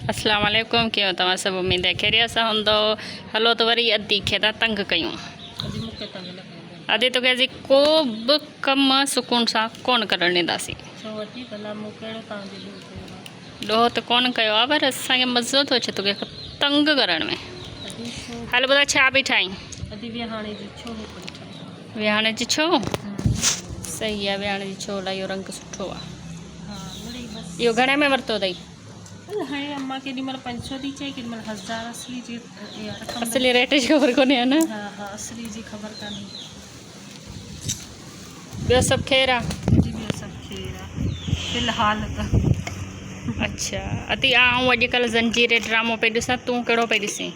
अस्सलाम वालेकुम क्यों तव्हां सब उम्मीद है खैरियत सां हूंदो। हलो तो वरी अदी खे था तंग कयूं। अदी तो कहे को बि कम सुकून सां कोन करण ॾींदासीं। ॾोहो त कोन कयो आहे पर असांखे मज़ो थो अचे तोखे तंग करण में। हल ॿुधाए छा पई ठाहीं? विहाणे जी छो? सही आहे, विहाणे जी छो इहो रंग सुठो आहे। इहो घणे में वरितो अथई? हाणे अम्मा केॾी महिल 500 थी चई, केॾी महिल 1000। असली रेट जी ख़बर कोन्हे न? हा असली जी ख़बर कान्हे। ॿियो सभु ख़ैरु आहे? जी ॿियो सभु ख़ैरु आहे फ़िलहाल त। अच्छा अति आऊं अॼुकल्ह ज़ंजीर ड्रामो पई ॾिसां, तूं कहिड़ो पई ॾिसीं?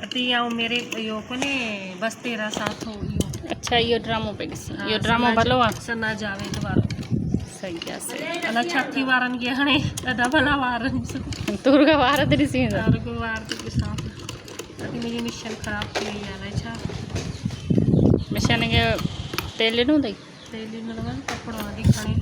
अति ऐं मेरे इहो कोन्हे बस तेरा साथ हो इहो। अच्छा इहो ड्रामो पई ॾिसीं? इहो ड्रामो भलो आहे? सना जावेद वारो। सही आहे सही। अञा छठी वारनि खे हाणे ॾाढा भला वार तूर खां वार ते ॾिसी वेंदा? वार ते ॾिसां अति मुंहिंजी मिशन ख़राबु थी वई आहे। छा मिशन खे तेल ॾिनो अथई? तेल न लॻल कपिड़ो आदि खणी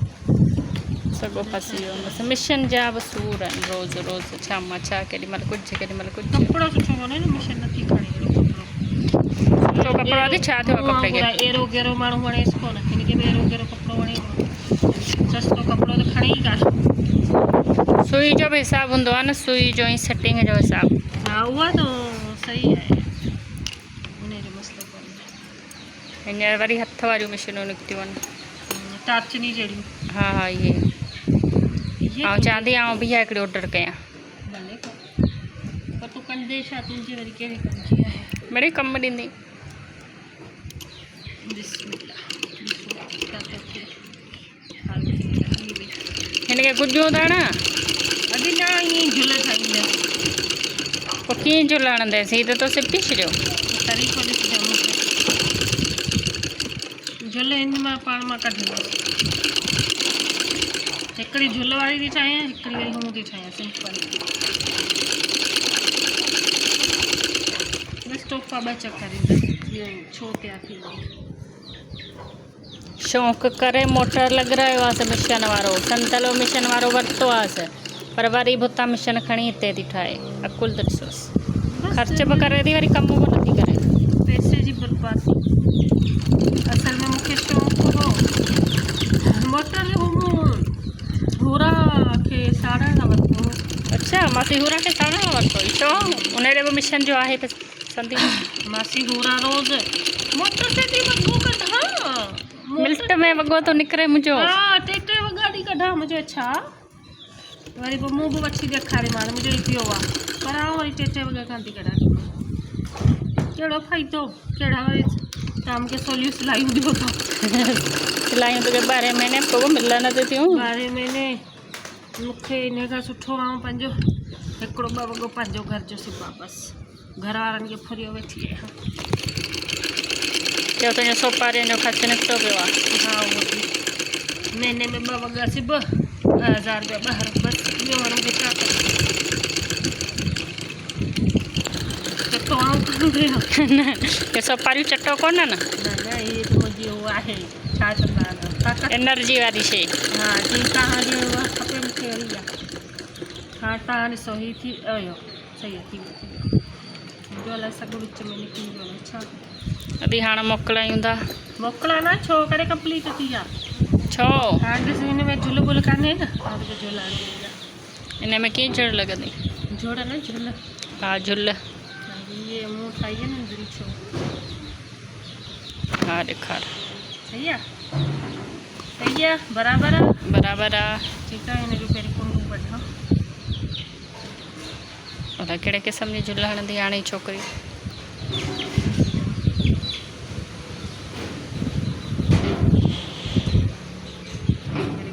सॻो फसी वियो। बसि मिशन जा बि सूर आहिनि रोज़ु रोज़ु। छा मां छा केॾी महिल कुझु केॾी महिल कुझु। कपिड़ो सुठो कोन्हे न, मिशन नथी खणे सुठो कपिड़ो आहे। छा थियो कपिड़े खे? एरो गेरो माण्हू वणेसि कोन, हिनखे बि एरो गेरो कपिड़ो वणे कोन। सस्तो कपिड़ो त खणे ई कान। सुई जो बि हिसाबु हूंदो आहे न, सुई जो ऐं सेटिंग जो हिसाबु। हा उहा त सही आहे, उनजो मसइलो कोन्हे। हींअर वरी हथ वारियूं मशीनूं निकितियूं आहिनि, टार्चनी जहिड़ियूं। हा हा इहे ऐं चवां थी आउं बि हिकिड़ी ऑडर कयां। भले पर तूं कंदे छा? तुंहिंजी वरी कहिड़े कम जी आहे? मिड़ई कमु ॾींदी। हिनखे गुजियूं था न? अॼु न ईअं झुल ठाहींदा। पोइ कीअं झुल हणंदासीं? हीअ त तो सिपी छॾियो। तरीक़ो ॾिसजां मूंखे। झुल हिन मां पाण मां कढंदसि। हिकिड़ी झुल वारी थी ठाहियां, हिकिड़ी वरी हूअं थी ठाहियां सिंपल। बसि टोपा ॿ चकर ईंदा। इहो छो तयारु थी वई? शौक़ु करे मोटर लॻारायो आहे मिशन वारो, संतलो मिशन वारो वरितो आहे पर वरी बि हुतां मिशन खणी हिते थी ठाहे। अकुल त ॾिसोसि, ख़र्च बि करे थी वरी कमु बि नथी करे। पैसे जी बर्बादी। असल में मूंखे शौक़ु हो मोटर हूरा खे साड़ण लाइ वरितो। अच्छा मासी हूरा खे साड़ण लाइ वरितो? छो उनजो बि मिशन जो आहे संदी? मासी हूरा रोज़ मोटर ते थी वॻो कढां, मिल्ट में वॻो थो निकिरे मुंहिंजो। हा टे वॻा थी कढां मुंहिंजो। छा वरी पोइ मूं बि वठी ॾेखारे मां मुंहिंजो ई पियो आहे पर आउं वरी टे वॻा कान थी कढां। कहिड़ो फ़ाइदो? कहिड़ा वरी तव्हां मूंखे सवलियूं सिलायूं ॾियो था। सिलायूं तोखे 12 महीने पोइ मिलनि त थियूं। 12 महीने मूंखे इन खां सुठो आउं पंहिंजो हिकिड़ो ॿ वॻो पंहिंजो घर जो सिबा। बसि घर वारनि खे फुरियो वेठी आहियां। चयो तुंहिंजो सोपारियुनि जो ख़र्चु निकितो पियो आहे? हा उहो बि महीने में 2 वॻा सिब, 1000 रुपया ॿाहिरि। बसि ॿियो हाणे मूंखे छा करिणो? चटो आउं न सोपारियूं चटो कोन न? न इहे त मुंहिंजी उहो आहे छा चवंदा आहिनि एनर्जी वारी शइ। हा जीअं तव्हांजी उहा खपे मूंखे अहिड़ी आहे। हा तव्हां ॾिसो हीअ थी वियो सही आहे, थी वियो मुंहिंजो अलाए सॻो विच में निकिरी वियो आहे। छा अदी हाणे मोकिलायूं था? मोकिला न छो करे कंप्लीट थी आहे। छो? हाणे ॾिस हिन में झुल वुल कान्हे न। हाणे झुल हिन में कीअं झुल लॻंदी? झुल न झुल। हा झुल। इहे मूं ठाही आहे न दिलि छो। हा ॾेखार। सही आहे? सही आहे? बराबरि आहे? बराबरि आहे। ठीकु आहे। हिन जो पहिरीं कुंडू वठां। अलाए कहिड़े क़िस्म जी झुल हणंदी हाणे छोकिरी।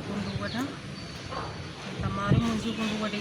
कुंडू वठां त मारे मुंहिंजो कुंडू वठी